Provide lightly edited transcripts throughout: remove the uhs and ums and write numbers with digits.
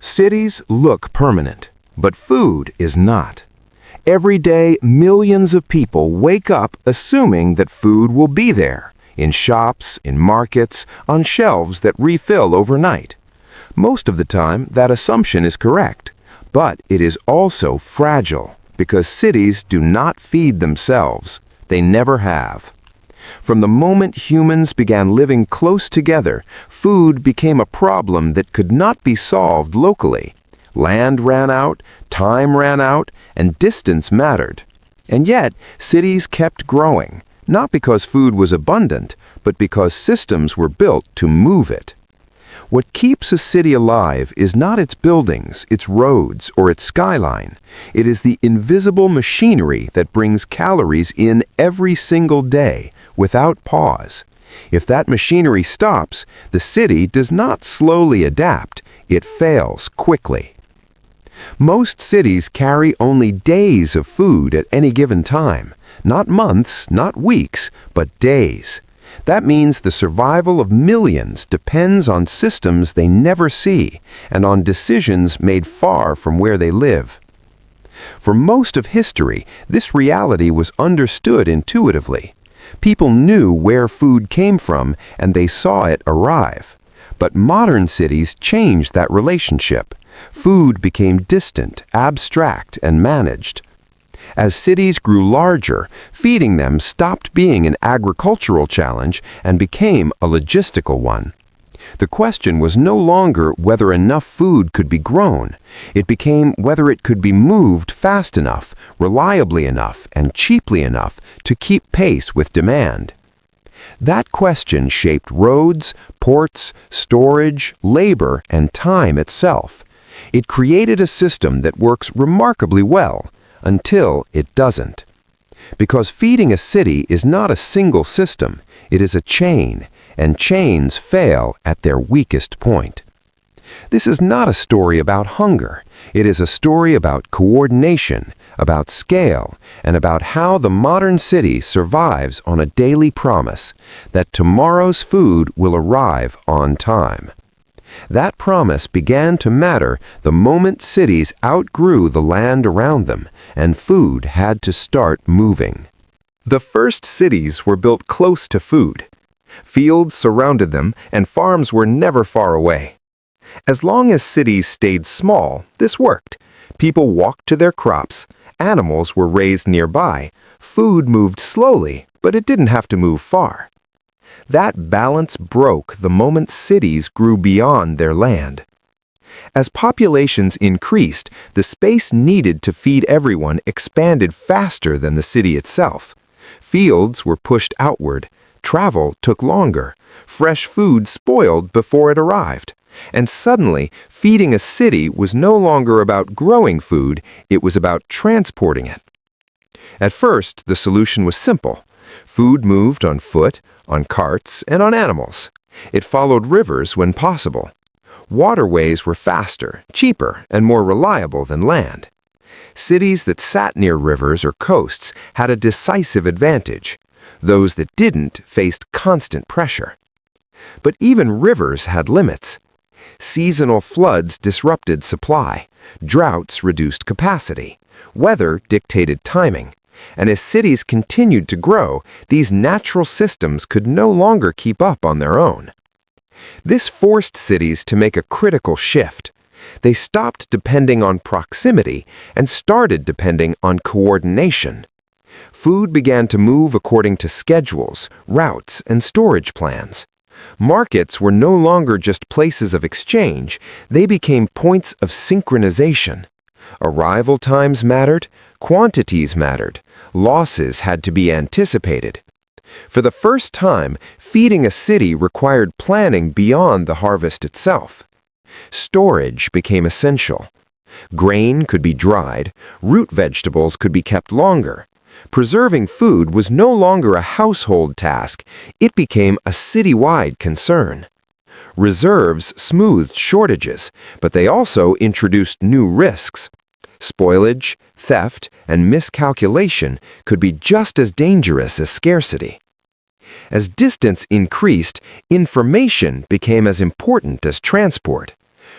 Cities look permanent, but food is not. Every day, millions of people wake up assuming that food will be there, in shops, in markets, on shelves that refill overnight. Most of the time, that assumption is correct, but it is also fragile because cities do not feed themselves. They never have. From the moment humans began living close together, food became a problem that could not be solved locally. Land ran out, time ran out, and distance mattered. And yet, cities kept growing, not because food was abundant, but because systems were built to move it. What keeps a city alive is not its buildings, its roads, or its skyline. It is the invisible machinery that brings calories in every single day, without pause. If that machinery stops, the city does not slowly adapt, it fails quickly. Most cities carry only days of food at any given time. Not months, not weeks, but days. That means the survival of millions depends on systems they never see and on decisions made far from where they live. For most of history, this reality was understood intuitively. People knew where food came from and they saw it arrive. But modern cities changed that relationship. Food became distant, abstract, and managed. As cities grew larger, feeding them stopped being an agricultural challenge and became a logistical one. The question was no longer whether enough food could be grown. It became whether it could be moved fast enough, reliably enough, and cheaply enough to keep pace with demand. That question shaped roads, ports, storage, labor, and time itself. It created a system that works remarkably well, until it doesn't. Because feeding a city is not a single system, it is a chain, and chains fail at their weakest point. This is not a story about hunger. It is a story about coordination, about scale, and about how the modern city survives on a daily promise that tomorrow's food will arrive on time. That promise began to matter the moment cities outgrew the land around them and food had to start moving. The first cities were built close to food. Fields surrounded them and farms were never far away. As long as cities stayed small, this worked. People walked to their crops, animals were raised nearby, food moved slowly, but it didn't have to move far. That balance broke the moment cities grew beyond their land. As populations increased, the space needed to feed everyone expanded faster than the city itself. Fields were pushed outward, travel took longer, fresh food spoiled before it arrived. And suddenly, feeding a city was no longer about growing food, it was about transporting it. At first, the solution was simple. Food moved on foot, on carts, and on animals. It followed rivers when possible. Waterways were faster, cheaper, and more reliable than land. Cities that sat near rivers or coasts had a decisive advantage. Those that didn't faced constant pressure. But even rivers had limits. Seasonal floods disrupted supply. Droughts reduced capacity. Weather dictated timing. And as cities continued to grow, these natural systems could no longer keep up on their own. This forced cities to make a critical shift. They stopped depending on proximity and started depending on coordination. Food began to move according to schedules, routes, and storage plans. Markets were no longer just places of exchange, they became points of synchronization. Arrival times mattered, quantities mattered, losses had to be anticipated. For the first time, feeding a city required planning beyond the harvest itself. Storage became essential. Grain could be dried, root vegetables could be kept longer. Preserving food was no longer a household task, it became a citywide concern. Reserves smoothed shortages, but they also introduced new risks. Spoilage, theft, and miscalculation could be just as dangerous as scarcity. As distance increased, information became as important as transport.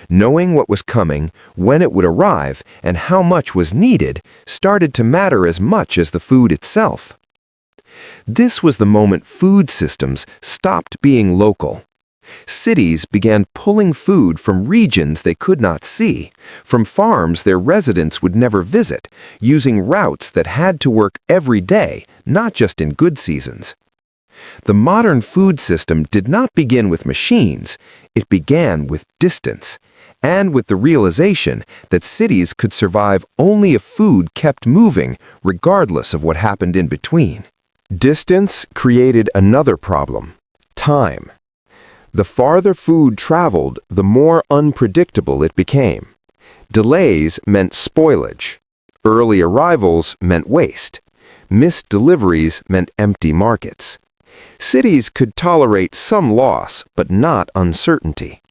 Knowing what was coming, when it would arrive, and how much was needed started to matter as much as the food itself. This was the moment food systems stopped being local. Cities began pulling food from regions they could not see, from farms their residents would never visit, using routes that had to work every day, not just in good seasons. The modern food system did not begin with machines, it began with distance, and with the realization that cities could survive only if food kept moving, regardless of what happened in between. Distance created another problem: time. The farther food traveled, the more unpredictable it became. Delays meant spoilage. Early arrivals meant waste. Missed deliveries meant empty markets. Cities could tolerate some loss, but not uncertainty.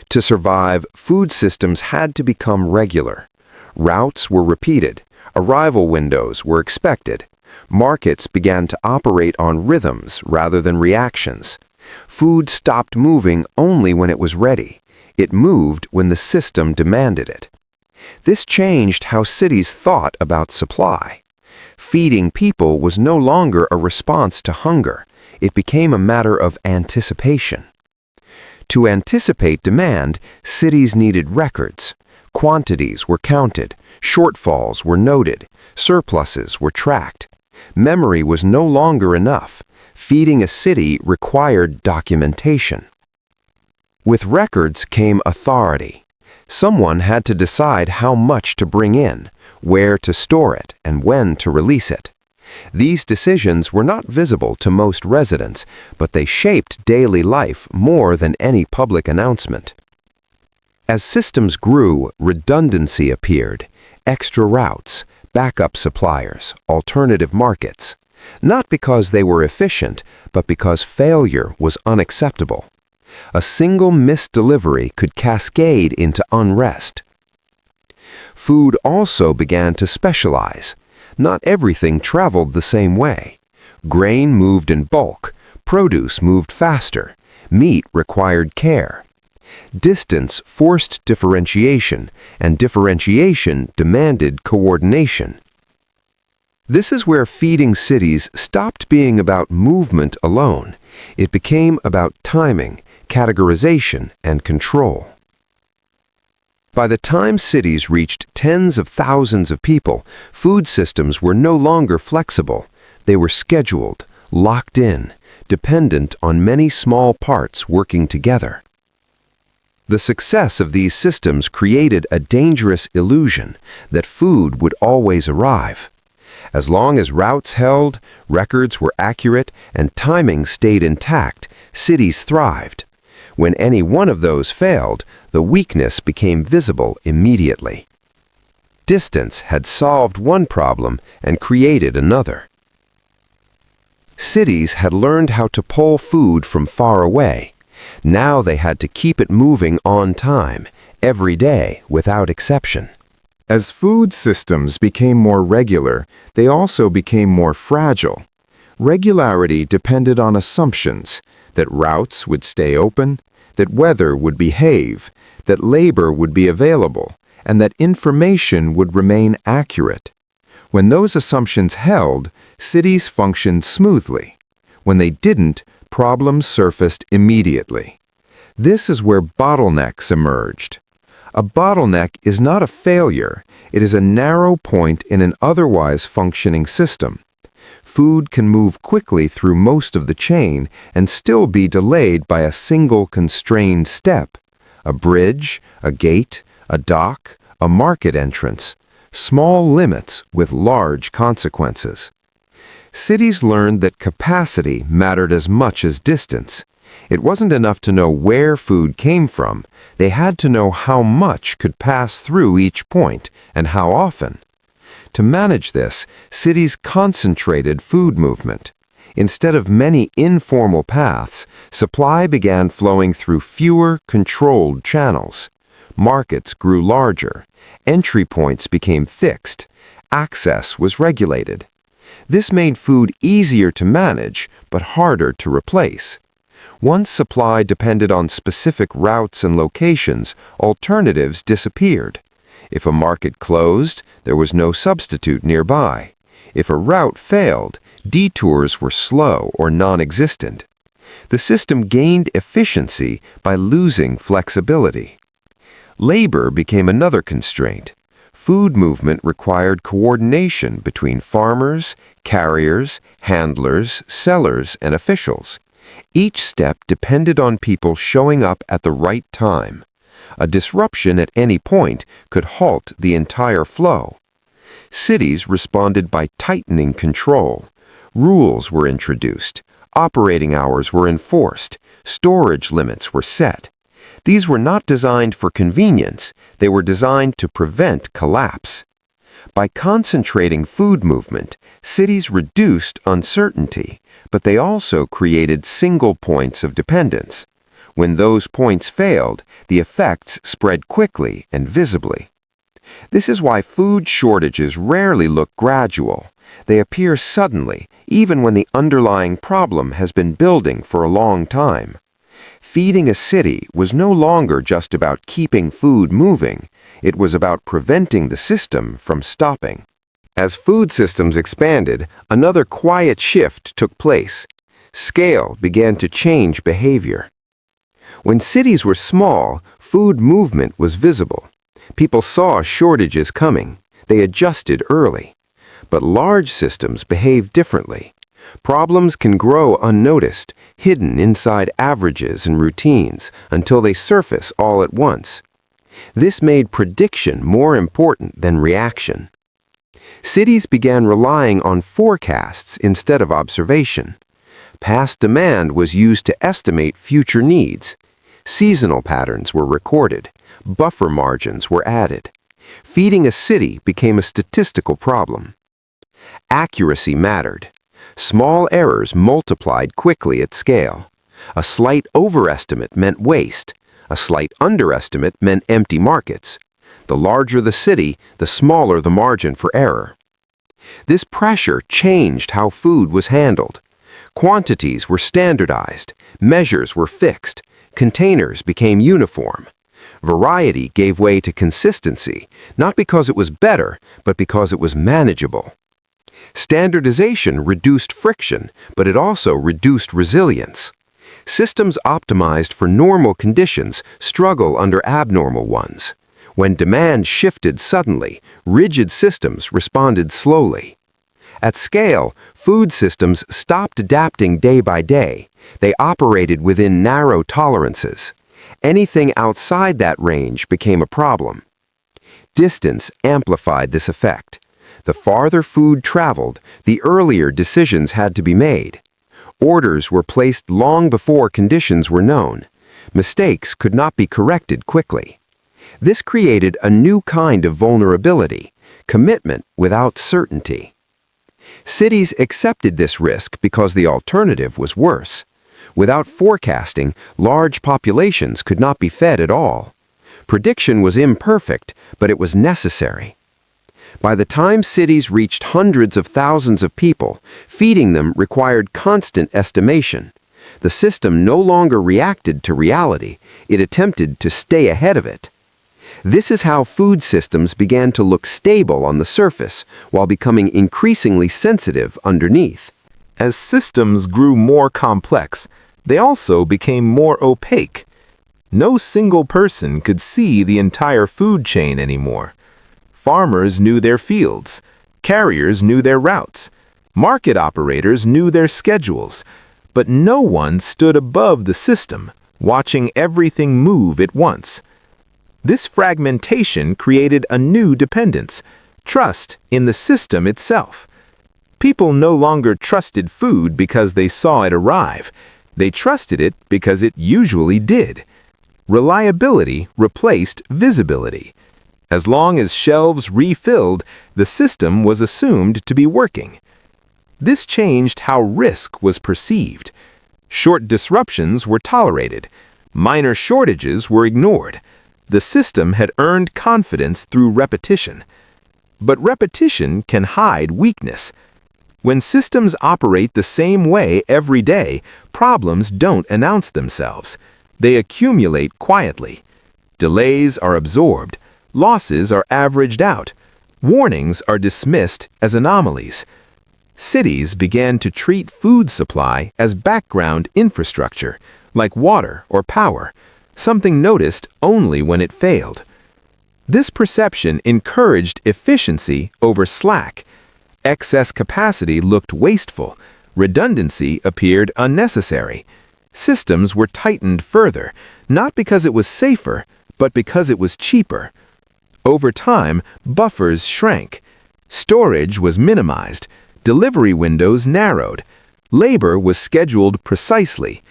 To survive, food systems had to become regular. Routes were repeated. Arrival windows were expected. Markets began to operate on rhythms rather than reactions. Food stopped moving only when it was ready. It moved when the system demanded it. This changed how cities thought about supply. Feeding people was no longer a response to hunger. It became a matter of anticipation. To anticipate demand, cities needed records. Quantities were counted, shortfalls were noted, surpluses were tracked. Memory was no longer enough. Feeding a city required documentation. With records came authority. Someone had to decide how much to bring in, where to store it, and when to release it. These decisions were not visible to most residents, but they shaped daily life more than any public announcement. As systems grew, redundancy appeared: extra routes, backup suppliers, alternative markets. Not because they were efficient, but because failure was unacceptable. A single missed delivery could cascade into unrest. Food also began to specialize. Not everything traveled the same way. Grain moved in bulk, produce moved faster, meat required care. Distance forced differentiation, and differentiation demanded coordination. This is where feeding cities stopped being about movement alone. It became about timing, categorization, and control. By the time cities reached tens of thousands of people, food systems were no longer flexible. They were scheduled, locked in, dependent on many small parts working together. The success of these systems created a dangerous illusion that food would always arrive. As long as routes held, records were accurate, and timing stayed intact, cities thrived. When any one of those failed, the weakness became visible immediately. Distance had solved one problem and created another. Cities had learned how to pull food from far away. Now they had to keep it moving on time, every day, without exception. As food systems became more regular, they also became more fragile. Regularity depended on assumptions that routes would stay open, that weather would behave, that labor would be available, and that information would remain accurate. When those assumptions held, cities functioned smoothly. When they didn't, problems surfaced immediately. This is where bottlenecks emerged. A bottleneck is not a failure, it is a narrow point in an otherwise functioning system. Food can move quickly through most of the chain and still be delayed by a single constrained step. A bridge, a gate, a dock, a market entrance. Small limits with large consequences. Cities learned that capacity mattered as much as distance. It wasn't enough to know where food came from. They had to know how much could pass through each point and how often. To manage this, cities concentrated food movement. Instead of many informal paths, supply began flowing through fewer controlled channels. Markets grew larger. Entry points became fixed. Access was regulated. This made food easier to manage, but harder to replace. Once supply depended on specific routes and locations, alternatives disappeared. If a market closed, there was no substitute nearby. If a route failed, detours were slow or non-existent. The system gained efficiency by losing flexibility. Labor became another constraint. Food movement required coordination between farmers, carriers, handlers, sellers, and officials. Each step depended on people showing up at the right time. A disruption at any point could halt the entire flow. Cities responded by tightening control. Rules were introduced. Operating hours were enforced. Storage limits were set. These were not designed for convenience. They were designed to prevent collapse. By concentrating food movement, cities reduced uncertainty, but they also created single points of dependence. When those points failed, the effects spread quickly and visibly. This is why food shortages rarely look gradual. They appear suddenly, even when the underlying problem has been building for a long time. Feeding a city was no longer just about keeping food moving. It was about preventing the system from stopping. As food systems expanded, another quiet shift took place. Scale began to change behavior. When cities were small, food movement was visible. People saw shortages coming. They adjusted early. But large systems behave differently. Problems can grow unnoticed, hidden inside averages and routines, until they surface all at once. This made prediction more important than reaction. Cities began relying on forecasts instead of observation. Past demand was used to estimate future needs. Seasonal patterns were recorded. Buffer margins were added. Feeding a city became a statistical problem. Accuracy mattered. Small errors multiplied quickly at scale. A slight overestimate meant waste. A slight underestimate meant empty markets. The larger the city, the smaller the margin for error. This pressure changed how food was handled. Quantities were standardized. Measures were fixed. Containers became uniform. Variety gave way to consistency, not because it was better, but because it was manageable. Standardization reduced friction, but it also reduced resilience. Systems optimized for normal conditions struggle under abnormal ones. When demand shifted suddenly, rigid systems responded slowly. At scale, food systems stopped adapting day by day. They operated within narrow tolerances. Anything outside that range became a problem. Distance amplified this effect. The farther food traveled, the earlier decisions had to be made. Orders were placed long before conditions were known. Mistakes could not be corrected quickly. This created a new kind of vulnerability, commitment without certainty. Cities accepted this risk because the alternative was worse. Without forecasting, large populations could not be fed at all. Prediction was imperfect, but it was necessary. By the time cities reached hundreds of thousands of people, feeding them required constant estimation. The system no longer reacted to reality, it attempted to stay ahead of it. This is how food systems began to look stable on the surface while becoming increasingly sensitive underneath. As systems grew more complex, they also became more opaque. No single person could see the entire food chain anymore. Farmers knew their fields. Carriers knew their routes. Market operators knew their schedules. But no one stood above the system, watching everything move at once. This fragmentation created a new dependence, trust in the system itself. People no longer trusted food because they saw it arrive. They trusted it because it usually did. Reliability replaced visibility. As long as shelves refilled, the system was assumed to be working. This changed how risk was perceived. Short disruptions were tolerated. Minor shortages were ignored. The system had earned confidence through repetition. But repetition can hide weakness. When systems operate the same way every day, problems don't announce themselves. They accumulate quietly. Delays are absorbed. Losses are averaged out. Warnings are dismissed as anomalies. Cities began to treat food supply as background infrastructure, like water or power, something noticed only when it failed. This perception encouraged efficiency over slack. Excess capacity looked wasteful. Redundancy appeared unnecessary. Systems were tightened further, not because it was safer, but because it was cheaper. Over time, buffers shrank. Storage was minimized. Delivery windows narrowed. Labor was scheduled precisely.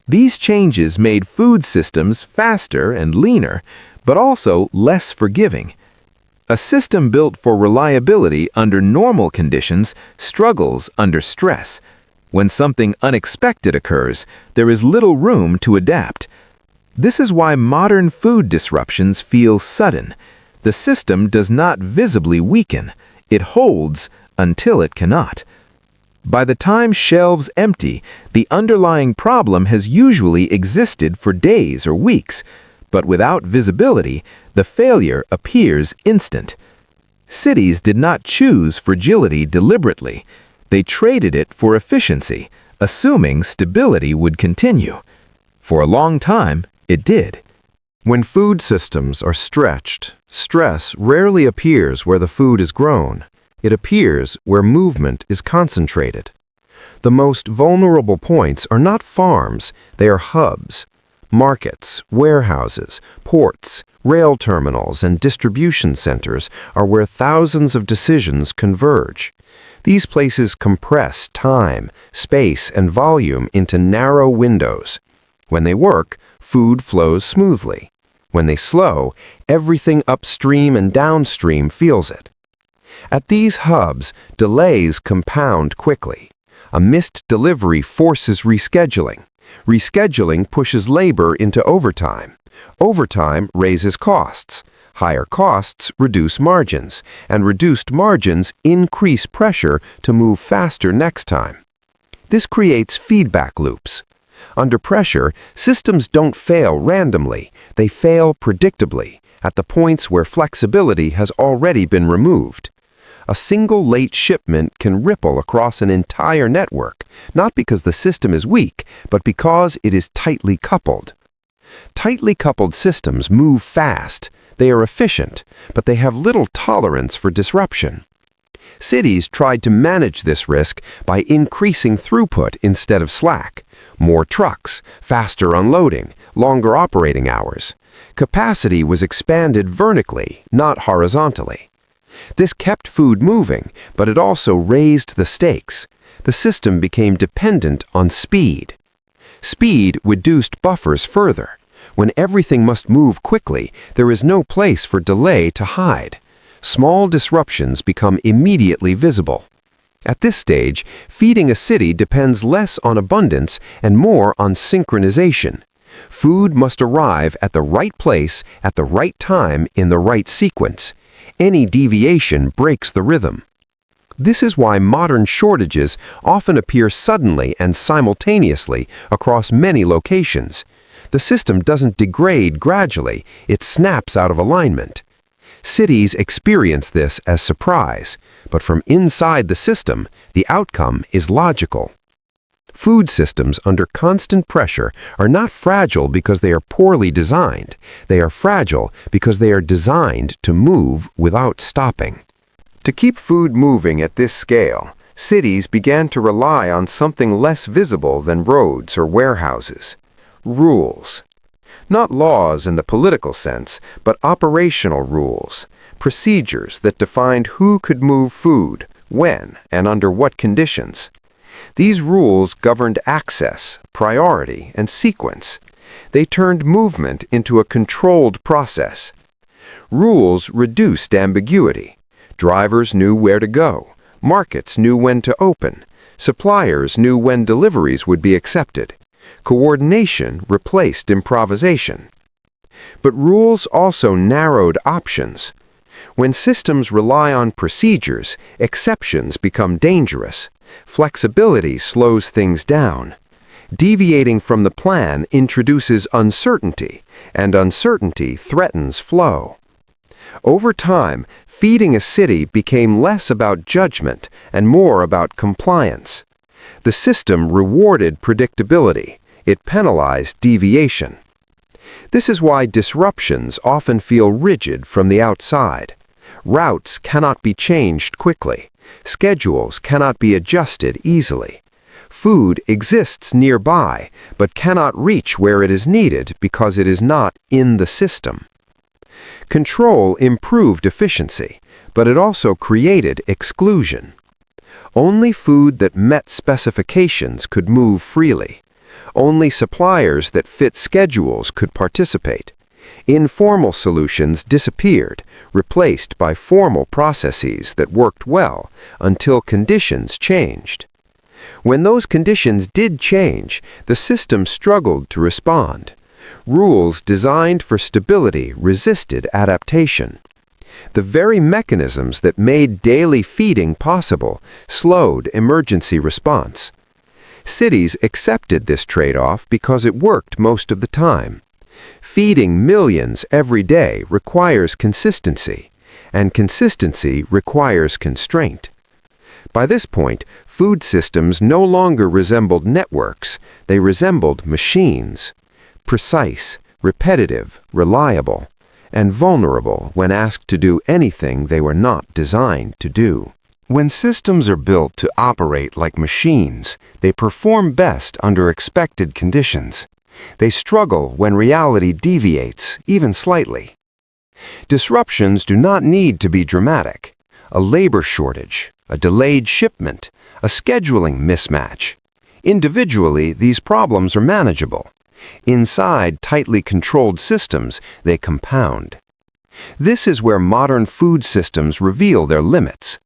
These changes made food systems faster and leaner, but also less forgiving. A system built for reliability under normal conditions struggles under stress. When something unexpected occurs, there is little room to adapt. This is why modern food disruptions feel sudden. The system does not visibly weaken. It holds until it cannot. By the time shelves empty, the underlying problem has usually existed for days or weeks, but without visibility, the failure appears instant. Cities did not choose fragility deliberately. They traded it for efficiency, assuming stability would continue. For a long time, it did. When food systems are stretched, stress rarely appears where the food is grown. It appears where movement is concentrated. The most vulnerable points are not farms, they are hubs. Markets, warehouses, ports, rail terminals, and distribution centers are where thousands of decisions converge. These places compress time, space, and volume into narrow windows. When they work, food flows smoothly. When they slow, everything upstream and downstream feels it. At these hubs, delays compound quickly. A missed delivery forces rescheduling. Rescheduling pushes labor into overtime. Overtime raises costs. Higher costs reduce margins, and reduced margins increase pressure to move faster next time. This creates feedback loops. Under pressure, systems don't fail randomly. They fail predictably, at the points where flexibility has already been removed. A single late shipment can ripple across an entire network, not because the system is weak, but because it is tightly coupled. Tightly coupled systems move fast. They are efficient, but they have little tolerance for disruption. Cities tried to manage this risk by increasing throughput instead of slack. More trucks, faster unloading, longer operating hours. Capacity was expanded vertically, not horizontally. This kept food moving, but it also raised the stakes. The system became dependent on speed. Speed reduced buffers further. When everything must move quickly, there is no place for delay to hide. Small disruptions become immediately visible. At this stage, feeding a city depends less on abundance and more on synchronization. Food must arrive at the right place at the right time in the right sequence. Any deviation breaks the rhythm. This is why modern shortages often appear suddenly and simultaneously across many locations. The system doesn't degrade gradually, it snaps out of alignment. Cities experience this as surprise, but from inside the system, the outcome is logical. Food systems under constant pressure are not fragile because they are poorly designed. They are fragile because they are designed to move without stopping. To keep food moving at this scale, cities began to rely on something less visible than roads or warehouses: rules. Not laws in the political sense, but operational rules, procedures that defined who could move food, when, and under what conditions. These rules governed access, priority, and sequence. They turned movement into a controlled process. Rules reduced ambiguity. Drivers knew where to go. Markets knew when to open. Suppliers knew when deliveries would be accepted. Coordination replaced improvisation. But rules also narrowed options. When systems rely on procedures, exceptions become dangerous. Flexibility slows things down. Deviating from the plan introduces uncertainty, and uncertainty threatens flow. Over time, feeding a city became less about judgment and more about compliance. The system rewarded predictability. It penalized deviation. This is why disruptions often feel rigid from the outside. Routes cannot be changed quickly. Schedules cannot be adjusted easily. Food exists nearby, but cannot reach where it is needed because it is not in the system. Control improved efficiency, but it also created exclusion. Only food that met specifications could move freely. Only suppliers that fit schedules could participate. Informal solutions disappeared, replaced by formal processes that worked well until conditions changed. When those conditions did change, the system struggled to respond. Rules designed for stability resisted adaptation. The very mechanisms that made daily feeding possible slowed emergency response. Cities accepted this trade-off because it worked most of the time. Feeding millions every day requires consistency, and consistency requires constraint. By this point, food systems no longer resembled networks, they resembled machines. Precise, repetitive, reliable, and vulnerable when asked to do anything they were not designed to do. When systems are built to operate like machines, they perform best under expected conditions. They struggle when reality deviates, even slightly. Disruptions do not need to be dramatic. A labor shortage, a delayed shipment, a scheduling mismatch. Individually, these problems are manageable. Inside tightly controlled systems, they compound. This is where modern food systems reveal their limits.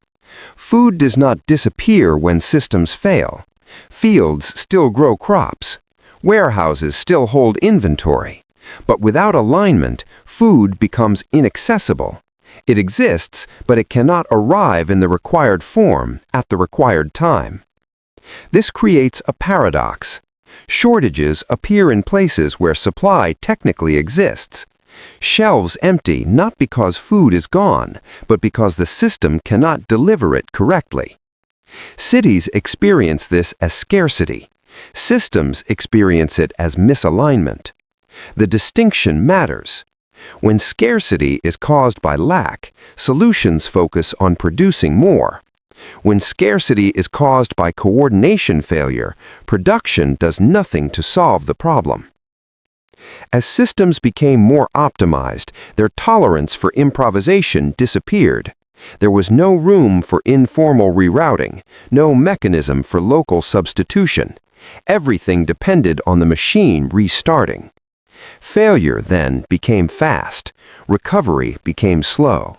Food does not disappear when systems fail. Fields still grow crops. Warehouses still hold inventory. But without alignment, food becomes inaccessible. It exists, but it cannot arrive in the required form at the required time. This creates a paradox. Shortages appear in places where supply technically exists. Shelves empty not because food is gone, but because the system cannot deliver it correctly. Cities experience this as scarcity. Systems experience it as misalignment. The distinction matters. When scarcity is caused by lack, solutions focus on producing more. When scarcity is caused by coordination failure, production does nothing to solve the problem. As systems became more optimized, their tolerance for improvisation disappeared. There was no room for informal rerouting, no mechanism for local substitution. Everything depended on the machine restarting. Failure then became fast. Recovery became slow.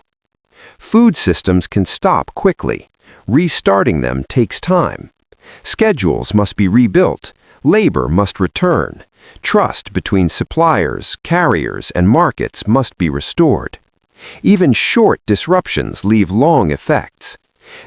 Food systems can stop quickly. Restarting them takes time. Schedules must be rebuilt. Labor must return. Trust between suppliers, carriers, and markets must be restored. Even short disruptions leave long effects.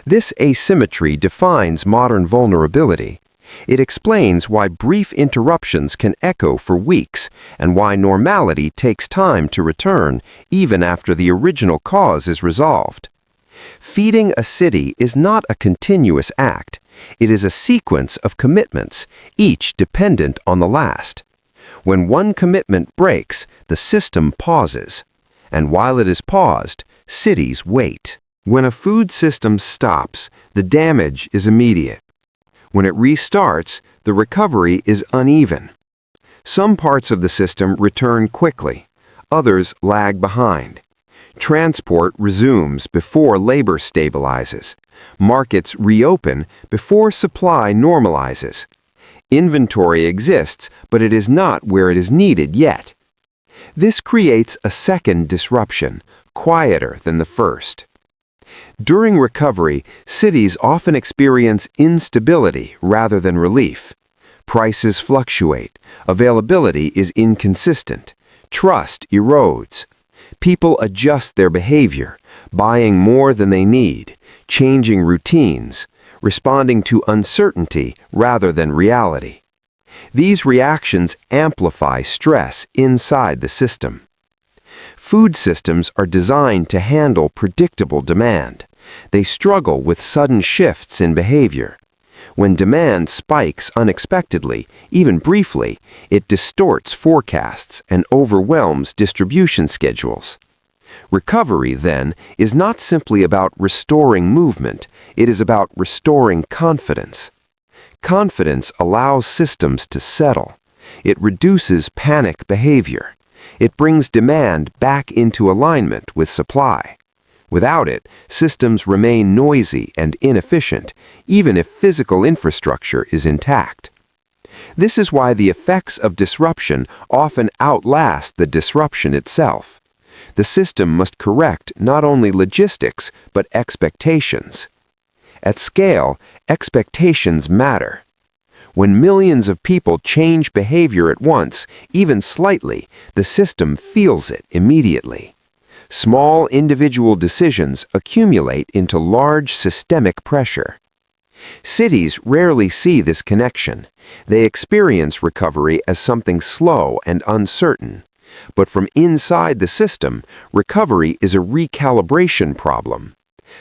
This asymmetry defines modern vulnerability. It explains why brief interruptions can echo for weeks and why normality takes time to return even after the original cause is resolved. Feeding a city is not a continuous act. It is a sequence of commitments, each dependent on the last. When one commitment breaks, the system pauses. And while it is paused, cities wait. When a food system stops, the damage is immediate. When it restarts, the recovery is uneven. Some parts of the system return quickly. Others lag behind. Transport resumes before labor stabilizes. Markets reopen before supply normalizes. Inventory exists, but it is not where it is needed yet. This creates a second disruption, quieter than the first. During recovery, cities often experience instability rather than relief. Prices fluctuate. Availability is inconsistent. Trust erodes. People adjust their behavior, buying more than they need, changing routines, responding to uncertainty rather than reality. These reactions amplify stress inside the system. Food systems are designed to handle predictable demand. They struggle with sudden shifts in behavior. When demand spikes unexpectedly, even briefly, it distorts forecasts and overwhelms distribution schedules. Recovery, then, is not simply about restoring movement, it is about restoring confidence. Confidence allows systems to settle. It reduces panic behavior. It brings demand back into alignment with supply. Without it, systems remain noisy and inefficient, even if physical infrastructure is intact. This is why the effects of disruption often outlast the disruption itself. The system must correct not only logistics, but expectations. At scale, expectations matter. When millions of people change behavior at once, even slightly, the system feels it immediately. Small individual decisions accumulate into large systemic pressure. Cities rarely see this connection. They experience recovery as something slow and uncertain. But from inside the system, recovery is a recalibration problem.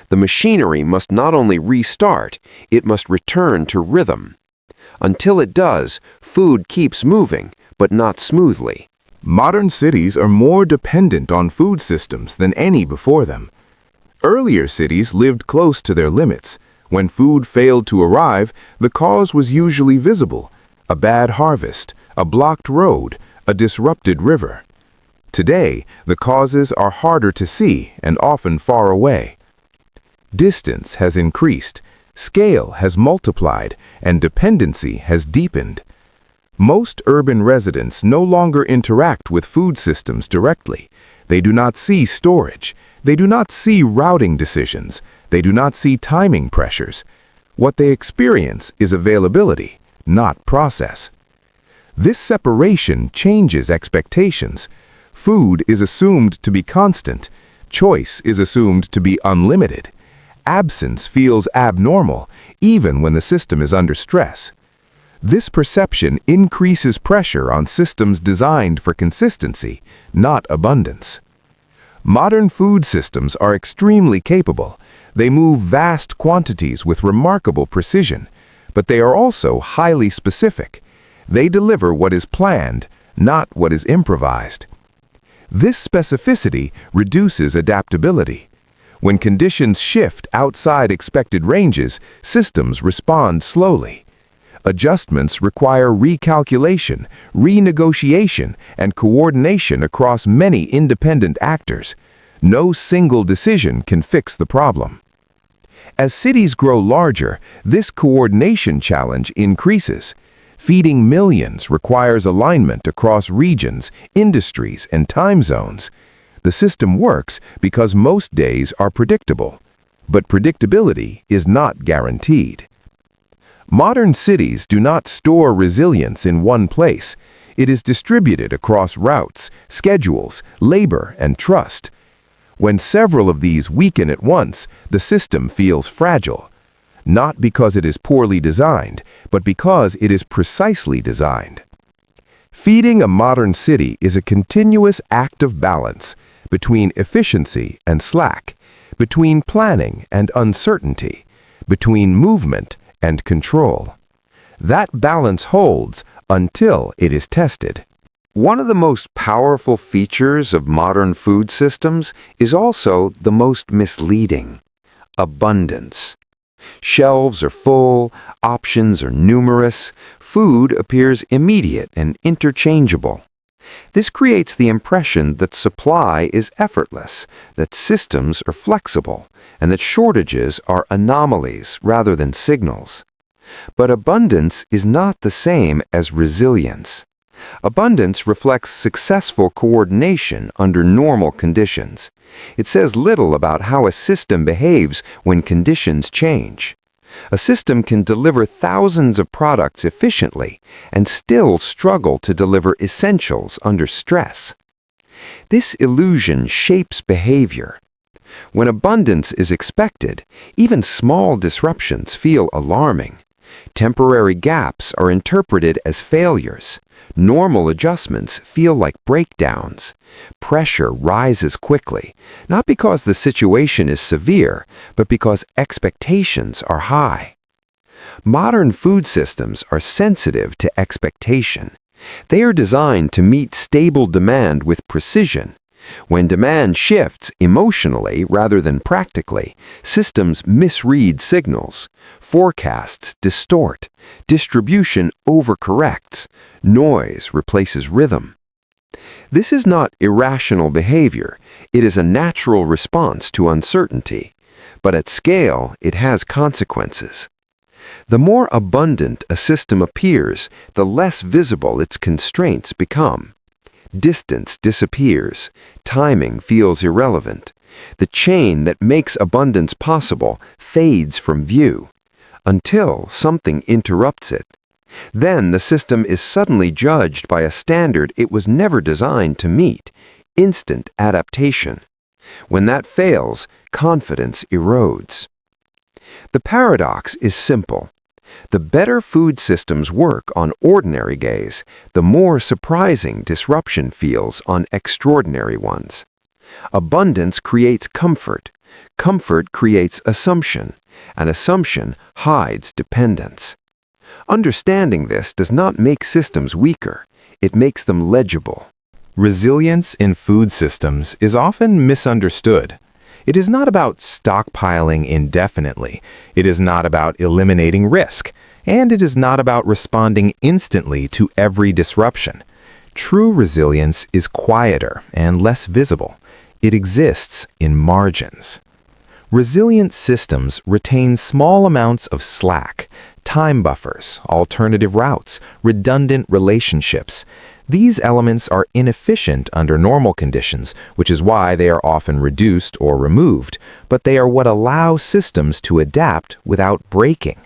The machinery must not only restart, it must return to rhythm. Until it does, food keeps moving, but not smoothly. Modern cities are more dependent on food systems than any before them. Earlier cities lived close to their limits. When food failed to arrive, the cause was usually visible: a bad harvest, a blocked road, a disrupted river. Today, the causes are harder to see and often far away. Distance has increased, scale has multiplied, and dependency has deepened. Most urban residents no longer interact with food systems directly. They do not see storage. They do not see routing decisions. They do not see timing pressures. What they experience is availability, not process. This separation changes expectations. Food is assumed to be constant. Choice is assumed to be unlimited. Absence feels abnormal, even when the system is under stress. This perception increases pressure on systems designed for consistency, not abundance. Modern food systems are extremely capable. They move vast quantities with remarkable precision, but they are also highly specific. They deliver what is planned, not what is improvised. This specificity reduces adaptability. When conditions shift outside expected ranges, systems respond slowly. Adjustments require recalculation, renegotiation, and coordination across many independent actors. No single decision can fix the problem. As cities grow larger, this coordination challenge increases. Feeding millions requires alignment across regions, industries, and time zones. The system works because most days are predictable, but predictability is not guaranteed. Modern cities do not store resilience in one place. It is distributed across routes, schedules, labor, and trust. When several of these weaken at once, the system feels fragile. Not because it is poorly designed, but because it is precisely designed. Feeding a modern city is a continuous act of balance between efficiency and slack, between planning and uncertainty, between movement and control. That balance holds until it is tested. One of the most powerful features of modern food systems is also the most misleading: abundance. Shelves are full, options are numerous, food appears immediate and interchangeable. This creates the impression that supply is effortless, that systems are flexible, and that shortages are anomalies rather than signals. But abundance is not the same as resilience. Abundance reflects successful coordination under normal conditions. It says little about how a system behaves when conditions change. A system can deliver thousands of products efficiently and still struggle to deliver essentials under stress. This illusion shapes behavior. When abundance is expected, even small disruptions feel alarming. Temporary gaps are interpreted as failures. Normal adjustments feel like breakdowns. Pressure rises quickly, not because the situation is severe, but because expectations are high. Modern food systems are sensitive to expectation. They are designed to meet stable demand with precision. When demand shifts emotionally rather than practically, systems misread signals, forecasts distort, distribution overcorrects, noise replaces rhythm. This is not irrational behavior, it is a natural response to uncertainty, but at scale it has consequences. The more abundant a system appears, the less visible its constraints become. Distance disappears, timing feels irrelevant. The chain that makes abundance possible fades from view, until something interrupts it. Then the system is suddenly judged by a standard it was never designed to meet: instant adaptation. When that fails, confidence erodes. The paradox is simple. The better food systems work on ordinary days, the more surprising disruption feels on extraordinary ones. Abundance creates comfort. Comfort creates assumption, and assumption hides dependence. Understanding this does not make systems weaker, it makes them legible. Resilience in food systems is often misunderstood. It is not about stockpiling indefinitely. It is not about eliminating risk. And it is not about responding instantly to every disruption. True resilience is quieter and less visible. It exists in margins. Resilient systems retain small amounts of slack, time buffers, alternative routes, redundant relationships. These elements are inefficient under normal conditions, which is why they are often reduced or removed, but they are what allow systems to adapt without breaking.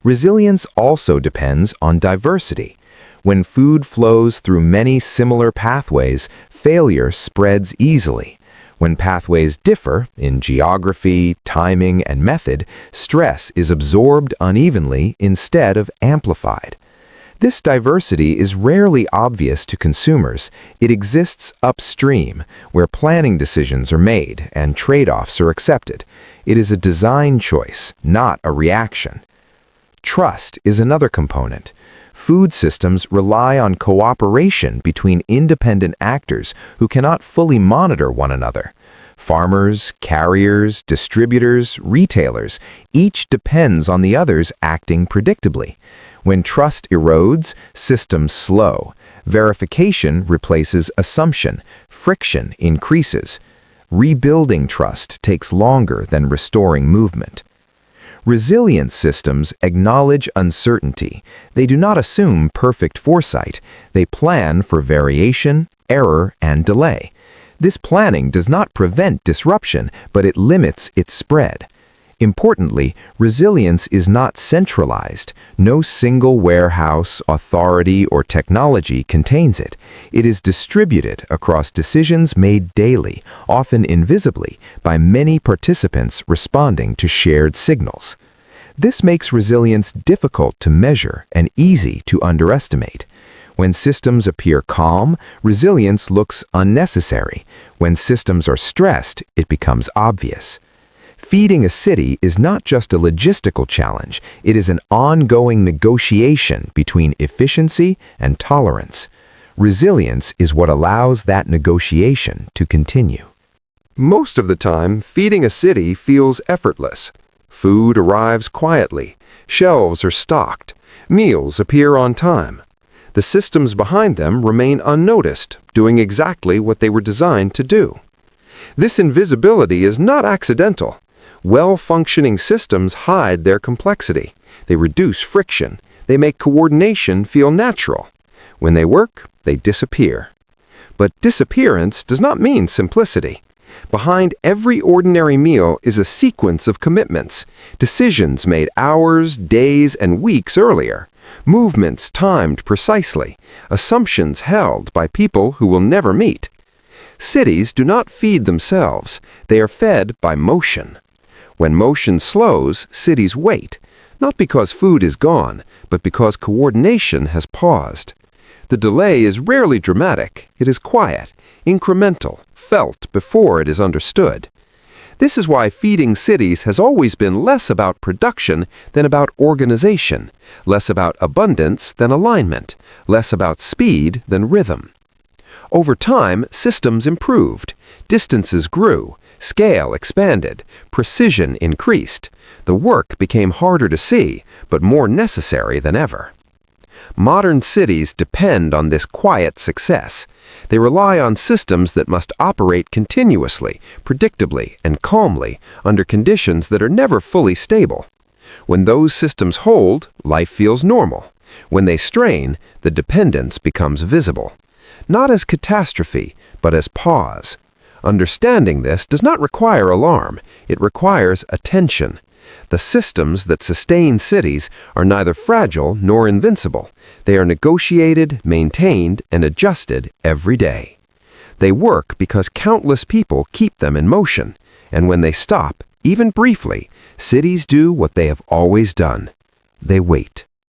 Resilience also depends on diversity. When food flows through many similar pathways, failure spreads easily. When pathways differ in geography, timing, and method, stress is absorbed unevenly instead of amplified. This diversity is rarely obvious to consumers. It exists upstream, where planning decisions are made and trade-offs are accepted. It is a design choice, not a reaction. Trust is another component. Food systems rely on cooperation between independent actors who cannot fully monitor one another. Farmers, carriers, distributors, retailers, each depends on the others acting predictably. When trust erodes, systems slow. Verification replaces assumption. Friction increases. Rebuilding trust takes longer than restoring movement. Resilient systems acknowledge uncertainty. They do not assume perfect foresight. They plan for variation, error, and delay. This planning does not prevent disruption, but it limits its spread. Importantly, resilience is not centralized. No single warehouse, authority, or technology contains it. It is distributed across decisions made daily, often invisibly, by many participants responding to shared signals. This makes resilience difficult to measure and easy to underestimate. When systems appear calm, resilience looks unnecessary. When systems are stressed, it becomes obvious. Feeding a city is not just a logistical challenge, it is an ongoing negotiation between efficiency and tolerance. Resilience is what allows that negotiation to continue. Most of the time, feeding a city feels effortless. Food arrives quietly, shelves are stocked, meals appear on time. The systems behind them remain unnoticed, doing exactly what they were designed to do. This invisibility is not accidental. Well-functioning systems hide their complexity. They reduce friction. They make coordination feel natural. When they work, they disappear. But disappearance does not mean simplicity. Behind every ordinary meal is a sequence of commitments, decisions made hours, days, and weeks earlier, movements timed precisely, assumptions held by people who will never meet. Cities do not feed themselves. They are fed by motion. When motion slows, cities wait, not because food is gone, but because coordination has paused. The delay is rarely dramatic. It is quiet, incremental, felt before it is understood. This is why feeding cities has always been less about production than about organization, less about abundance than alignment, less about speed than rhythm. Over time, systems improved, distances grew, scale expanded, precision increased. The work became harder to see, but more necessary than ever. Modern cities depend on this quiet success. They rely on systems that must operate continuously, predictably, and calmly under conditions that are never fully stable. When those systems hold, life feels normal. When they strain, the dependence becomes visible. Not as catastrophe, but as pause. Understanding this does not require alarm. It requires attention. The systems that sustain cities are neither fragile nor invincible. They are negotiated, maintained, and adjusted every day. They work because countless people keep them in motion, and when they stop, even briefly, cities do what they have always done. They wait.